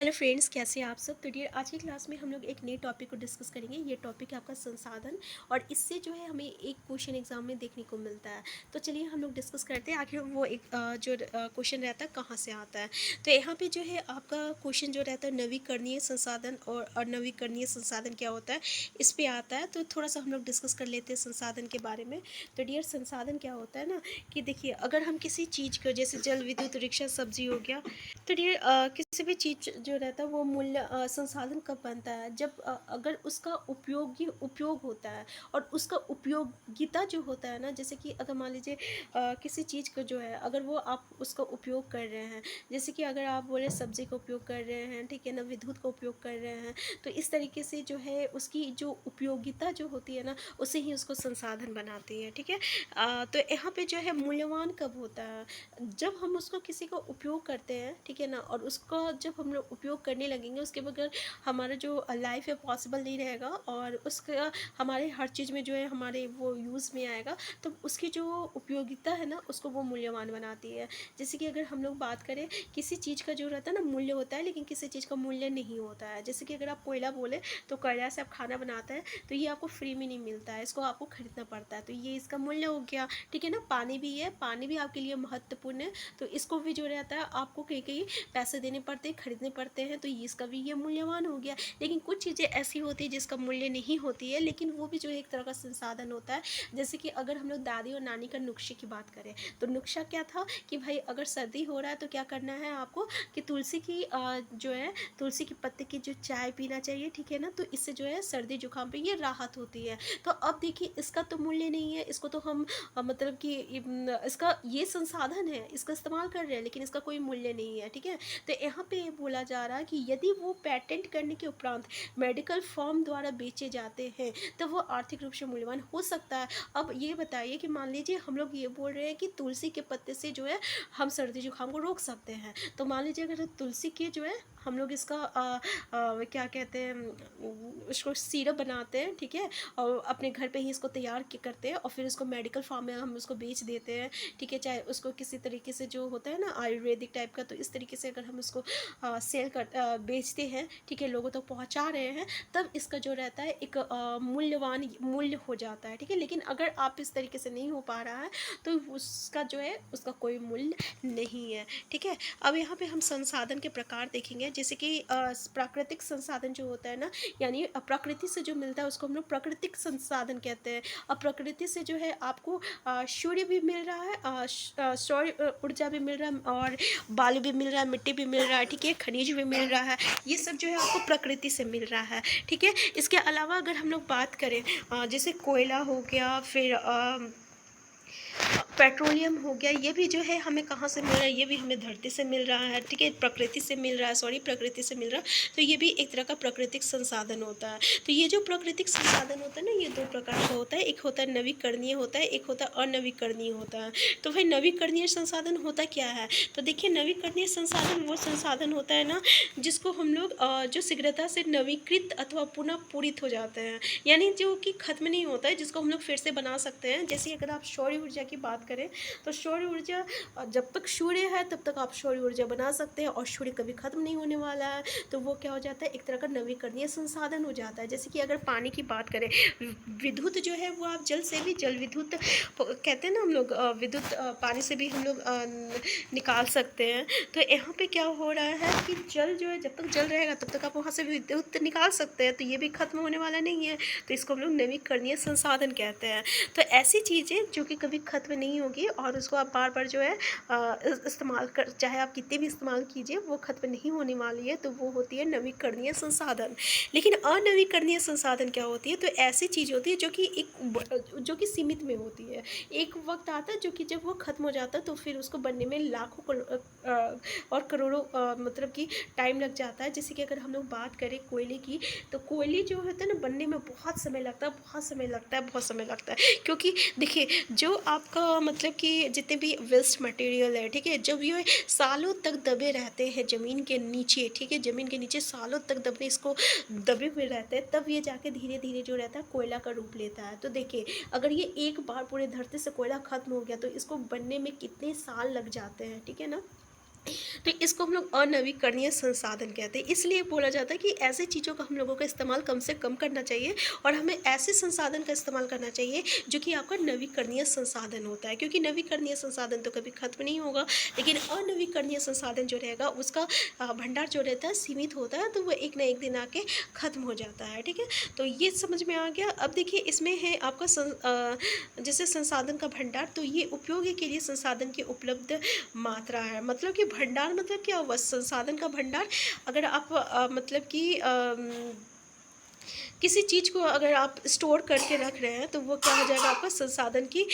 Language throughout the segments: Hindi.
हेलो फ्रेंड्स, कैसे हैं आप सब। तो डियर, आज की क्लास में हम लोग एक नए टॉपिक को डिस्कस करेंगे। ये टॉपिक है आपका संसाधन, और इससे जो है हमें एक क्वेश्चन एग्जाम में देखने को मिलता है। तो चलिए हम लोग डिस्कस करते हैं आखिर वो एक जो क्वेश्चन रहता है कहाँ से आता है। तो यहाँ पे जो है आपका क्वेश्चन जो रहता है नवीकरणीय संसाधन और अनवीकरणीय संसाधन क्या होता है, इस पर आता है। तो थोड़ा सा हम लोग डिस्कस कर लेते हैं संसाधन के बारे में। तो डियर, संसाधन क्या होता है ना कि देखिए, अगर हम किसी चीज़ को, जैसे जल, विद्युत, रिक्शा, सब्जी हो गया। तो डियर, किसी भी चीज़ जो रहता है वो मूल्य संसाधन कब बनता है, जब अगर उसका उपयोग होता है और उसका उपयोगिता जो होता है ना। जैसे कि अगर मान लीजिए किसी चीज़ को जो है, अगर वो आप उसका उपयोग कर रहे हैं, जैसे कि अगर आप बोले सब्जी का उपयोग कर रहे हैं, ठीक है ना, विद्युत का उपयोग कर रहे हैं, तो इस तरीके से जो है उसकी जो उपयोगिता जो होती है ना, उसे ही उसको संसाधन बनाती है। ठीक है। तो यहाँ पे जो है मूल्यवान कब होता है, जब हम उसको किसी को उपयोग करते हैं, ठीक है ना, और उसका जब हम लोग उपयोग करने लगेंगे, उसके बगैर हमारा जो लाइफ है पॉसिबल नहीं रहेगा, और उसका हमारे हर चीज़ में जो है हमारे वो यूज़ में आएगा। तो उसकी जो उपयोगिता है ना, उसको वो मूल्यवान बनाती है। जैसे कि अगर हम लोग बात करें, किसी चीज़ का जो रहता है ना मूल्य होता है, लेकिन किसी चीज़ का मूल्य नहीं होता है। जैसे कि अगर आप कोयला बोले, तो कोयला से आप खाना बनाते हैं, तो ये आपको फ्री में नहीं मिलता है, इसको आपको खरीदना पड़ता है, तो ये इसका मूल्य हो गया। ठीक है ना। पानी भी है, पानी भी आपके लिए महत्वपूर्ण है, तो इसको भी जो रहता है आपको कहीं कहीं पैसे देने पड़ते हैं, खरीदने पड़ते हैं, तो इसका भी ये मूल्यवान हो गया। लेकिन कुछ चीज़ें ऐसी होती है जिसका मूल्य नहीं होती है, लेकिन वो भी जो है एक तरह का संसाधन होता है। जैसे कि अगर हम लोग दादी और नानी का नुस्खे की बात करें, तो नुस्खा क्या था कि भाई अगर सर्दी हो रहा है तो क्या करना है आपको कि तुलसी की जो है तुलसी के पत्ते की जो चाय पीना चाहिए। ठीक है ना। तो इससे जो है सर्दी जुकाम पे ये राहत होती है। तो अब देखिए, इसका तो मूल्य नहीं है, इसको तो हम मतलब कि इसका ये संसाधन है, इसका इस्तेमाल कर रहे हैं, लेकिन इसका कोई मूल्य नहीं है। ठीक है। तो यहाँ पे ये बोला जा रहा है कि यदि वो पेटेंट करने के उपरांत मेडिकल फर्म द्वारा बेचे जाते हैं, तो वो आर्थिक रूप से मूल्यवान हो सकता है। अब ये बताइए कि मान लीजिए हम लोग ये बोल रहे हैं कि तुलसी के पत्ते से जो है हम सर्दी जुकाम को रोक सकते हैं। तो मान लीजिए अगर तुलसी के जो है हम लोग इसका क्या कहते हैं, उसको सिरप बनाते हैं, ठीक है, और अपने घर पे ही इसको तैयार करते हैं, और फिर उसको मेडिकल फार्म में हम उसको बेच देते हैं। ठीक है। चाहे उसको किसी तरीके से जो होता है ना आयुर्वेदिक टाइप का, तो इस तरीके से अगर हम उसको सेल कर बेचते हैं, ठीक है, लोगों तक तो पहुंचा रहे हैं, तब इसका जो रहता है एक मूल्यवान मूल्य हो जाता है। ठीक है। लेकिन अगर आप इस तरीके से नहीं हो पा रहा है, तो उसका जो है उसका कोई मूल्य नहीं है। ठीक है। अब यहाँ पे हम संसाधन के प्रकार देखेंगे। जैसे कि प्राकृतिक संसाधन जो होता है ना, यानी प्रकृति से जो मिलता है उसको हम लोग प्राकृतिक संसाधन कहते हैं। अब प्रकृति से जो है आपको सूर्य भी मिल रहा है, सौर ऊर्जा भी मिल रहा है, और बालू भी मिल रहा है, मिट्टी भी मिल रहा है, ठीक है, खनिज भी मिल रहा है। ये सब जो है आपको प्रकृति से मिल रहा है। ठीक है। इसके अलावा अगर हम लोग बात करें, जैसे कोयला हो गया, फिर पेट्रोलियम हो गया, ये भी जो है हमें कहाँ से मिल रहा है, ये भी हमें धरती से मिल रहा है। ठीक है। प्रकृति से मिल रहा है, सॉरी, प्रकृति से मिल रहा है। तो ये भी एक तरह का प्राकृतिक संसाधन होता है। तो ये जो प्राकृतिक संसाधन होता है ना, ये दो प्रकार का होता है। एक होता है नवीकरणीय होता है, एक होता है अनवीकरणीय होता है। तो भाई नवीकरणीय संसाधन होता क्या है, तो देखिए, नवीकरणीय संसाधन वो संसाधन होता है ना जिसको हम लोग जो शीघ्रता से नवीकृत अथवा पुनः पूरित हो जाते हैं, यानी जो कि खत्म नहीं होता है, जिसको हम लोग फिर से बना सकते हैं। जैसे अगर आप सौर ऊर्जा की बात करें, तो सौर ऊर्जा जब तक सूर्य है तब तक आप सौर ऊर्जा बना सकते हैं, और सूर्य कभी खत्म नहीं होने वाला है। तो वो क्या हो जाता है, एक तरह का नवीकरणीय संसाधन हो जाता है। जैसे कि अगर पानी की बात करें, विद्युत जो है वो आप जल से भी, जल विद्युत कहते हैं ना हम लोग, विद्युत पानी से भी हम लोग निकाल सकते हैं। तो यहाँ पे क्या हो रहा है कि जल जो है जब तक जल रहेगा तब तक आप वहाँ से विद्युत निकाल सकते हैं, तो ये भी खत्म होने वाला नहीं है। तो इसको हम लोग नवीकरणीय संसाधन कहते हैं। तो ऐसी चीज़ें जो कि कभी खत्म नहीं होगी, और उसको आप बार बार जो है इस्तेमाल कर, चाहे आप कितने भी इस्तेमाल कीजिए, वो खत्म नहीं होने वाली है। तो वो होती है नवीकरणीय संसाधन। लेकिन अनवीकरणीय संसाधन क्या होती है, तो ऐसी चीज़ होती है जो कि सीमित में होती है। एक वक्त आता है जो कि जब वो खत्म हो जाता है, तो फिर उसको बनने में लाखों और करोड़ों मतलब कि टाइम लग जाता है। जैसे कि अगर हम लोग बात करें कोयले की, तो कोयले जो होता है ना बनने में बहुत समय लगता है, बहुत समय लगता है, बहुत समय लगता है। क्योंकि देखिए, जो आपका मतलब कि जितने भी वेस्ट मटेरियल है, ठीक है, जब ये सालों तक दबे रहते हैं ज़मीन के नीचे, ठीक है, ज़मीन के नीचे सालों तक दबे, इसको दबे हुए रहते हैं, तब ये जाके धीरे धीरे जो रहता है कोयला का रूप लेता है। तो देखिए, अगर ये एक बार पूरे धरती से कोयला खत्म हो गया, तो इसको बनने में कितने साल लग जाते हैं। ठीक है ना। तो इसको हम लोग अनवीकरणीय संसाधन कहते हैं। इसलिए बोला जाता है कि ऐसी चीज़ों का हम लोगों का इस्तेमाल कम से कम करना चाहिए और हमें ऐसे संसाधन का इस्तेमाल करना चाहिए जो कि आपका नवीकरणीय संसाधन होता है, क्योंकि नवीकरणीय संसाधन तो कभी खत्म नहीं होगा, लेकिन अनवीकरणीय संसाधन जो रहेगा उसका भंडार जो रहता है सीमित होता है, तो वो एक ना एक दिन आके ख़त्म हो जाता है। ठीक है, तो ये समझ में आ गया। अब देखिए इसमें है आपका जैसे संसाधन का भंडार, तो ये उपयोग के लिए संसाधन की उपलब्ध मात्रा है। मतलब कि भंडार मतलब क्या हुआ, संसाधन का भंडार। अगर आप मतलब कि किसी चीज़ को अगर आप स्टोर करके रख रहे हैं तो वो क्या हो जाएगा, आपका संसाधन की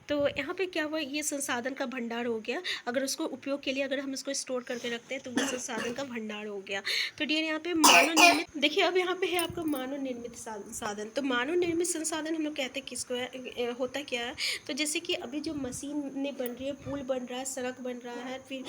तो यहाँ पे क्या हुआ, ये संसाधन का भंडार हो गया। अगर उसको उपयोग के लिए अगर हम इसको स्टोर करके रखते हैं तो वो संसाधन का भंडार हो गया। तो डियर यहाँ पे मानव निर्मित, देखिए अब यहाँ पे है आपका मानव निर्मित संसाधन। तो मानव निर्मित संसाधन हम लोग कहते हैं किसको है, होता क्या है। तो जैसे कि अभी जो मशीनें बन रही है, पुल बन रहा है, सड़क बन रहा है, फिर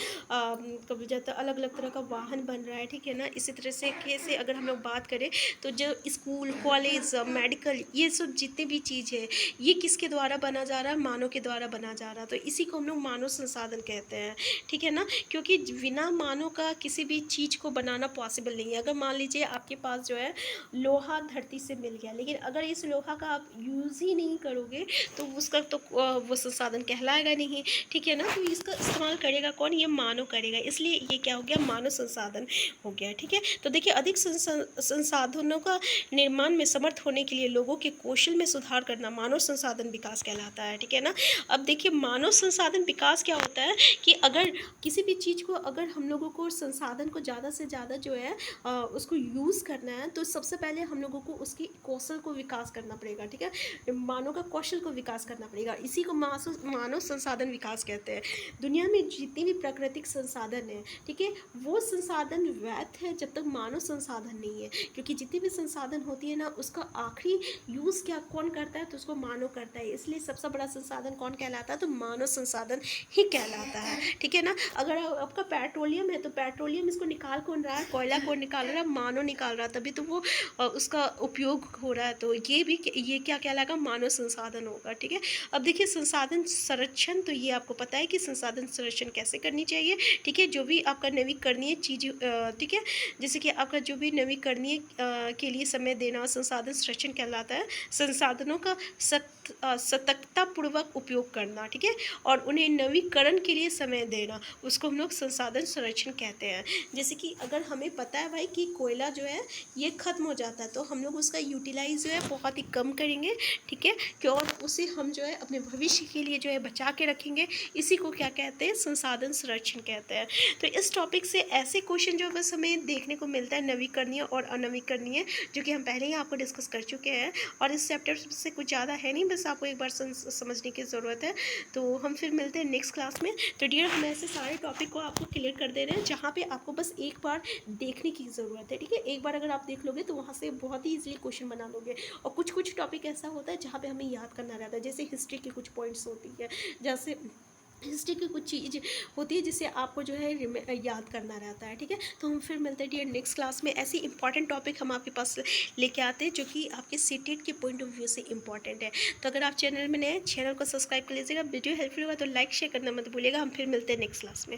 कभी जाता अलग अलग तरह का वाहन बन रहा है। ठीक है ना, इसी तरह से कैसे अगर हम लोग बात करें तो जो स्कूल कॉलेज मेडिकल ये सब जितने भी चीज़ है ये किसके द्वारा बना जा रहा है, मानव के द्वारा बना जा रहा है। तो इसी को हम लोग मानव संसाधन कहते हैं। ठीक है ना, क्योंकि बिना मानव का किसी भी चीज़ को बनाना पॉसिबल नहीं है। अगर मान लीजिए आपके पास जो है लोहा धरती से मिल गया, लेकिन अगर इस लोहा का आप यूज़ ही नहीं करोगे तो उसका तो वो संसाधन कहलाएगा नहीं। ठीक है ना, तो इसका इस्तेमाल करेगा कौन, ये मानव करेगा, इसलिए ये क्या हो गया, मानव संसाधन हो गया। ठीक है, तो देखिए अधिक संसाधनों का निर्माण में समर्थ होने के लिए लोगों के कौशल में सुधार करना मानव संसाधन विकास कहलाता है। ठीक है ना, अब देखिए मानव संसाधन विकास क्या होता है कि अगर किसी भी चीज़ को अगर हम लोगों को संसाधन को ज़्यादा से ज़्यादा जो है उसको यूज़ करना है तो सबसे पहले हम लोगों को उसकी कौशल को विकास करना पड़ेगा। ठीक है, मानव का कौशल को विकास करना पड़ेगा, इसी को मानव संसाधन विकास कहते हैं। दुनिया में जितनी भी प्राकृतिक संसाधन है, ठीक है, वो संसाधन वैध है जब तक मानव संसाधन नहीं है, क्योंकि जितनी भी संसाधन होती है ना उसका आखिरी यूज़ क्या कौन करता है, तो उसको मानव करता है। इसलिए सबसे बड़ा संसाधन कौन कहलाता है, तो मानव संसाधन ही कहलाता है। ठीक है ना, अगर आपका पेट्रोलियम है तो पेट्रोलियम इसको निकाल कौन रहा है, कोयला कौन निकाल रहा है, मानव निकाल रहा है, तभी तो वो उसका उपयोग हो रहा है। तो ये क्या कहलाएगा, मानव संसाधन होगा। ठीक है, अब देखिए संसाधन संरक्षण, तो ये आपको पता है कि संसाधन संरक्षण कैसे करनी चाहिए। ठीक है, जो भी आपका नवीकरणीय चीज़, ठीक है, जैसे कि आपका जो भी नवीकरणीय के लिए समय देना संसाधन संरक्षण कहलाता है। संसाधनों का सतर्कतापूर्वक उपयोग करना, ठीक है, और उन्हें नवीकरण के लिए समय देना, उसको हम लोग संसाधन संरक्षण कहते हैं। जैसे कि अगर हमें पता है भाई कि कोयला जो है ये ख़त्म हो जाता है तो हम लोग उसका यूटिलाइज जो है बहुत ही कम करेंगे। ठीक है, क्यों, उसे हम जो है अपने भविष्य के लिए जो है बचा के रखेंगे। इसी को क्या कहते हैं, संसाधन संरक्षण कहते हैं। तो इस टॉपिक से ऐसे क्वेश्चन जो बस हमें देखने को मिलता है, नवीकरणीय और अनवीकरणीय, जो कि हम पहले ही आपको डिस्कस कर चुके हैं, और इस चैप्टर से कुछ ज़्यादा है नहीं, बस आपको एक बार समझने की ज़रूरत है। तो हम फिर मिलते हैं नेक्स्ट क्लास में। तो डियर हम ऐसे सारे टॉपिक को आपको क्लियर कर दे रहे हैं जहाँ पे आपको बस एक बार देखने की ज़रूरत है। ठीक है, एक बार अगर आप देख लोगे तो वहाँ से बहुत ही ईजिली क्वेश्चन बना लोगे। और कुछ कुछ टॉपिक ऐसा होता है जहाँ पे हमें याद करना रहता है, जैसे हिस्ट्री की कुछ पॉइंट्स होती है, जैसे हिस्ट्री की कुछ चीज़ होती है जिसे आपको जो है याद करना रहता है। ठीक है, तो हम फिर मिलते हैं डियर नेक्स्ट क्लास में। ऐसी इंपॉर्टेंट टॉपिक हम आपके पास लेके आते हैं जो कि आपके सीटेट के पॉइंट ऑफ व्यू से इंपॉर्टेंट है। तो अगर आप चैनल में नए, चैनल को सब्सक्राइब कर लीजिएगा। वीडियो हेल्पफुल होगा तो लाइक शेयर करना मत भूलिएगा। हम फिर मिलते हैं नेक्स्ट क्लास में।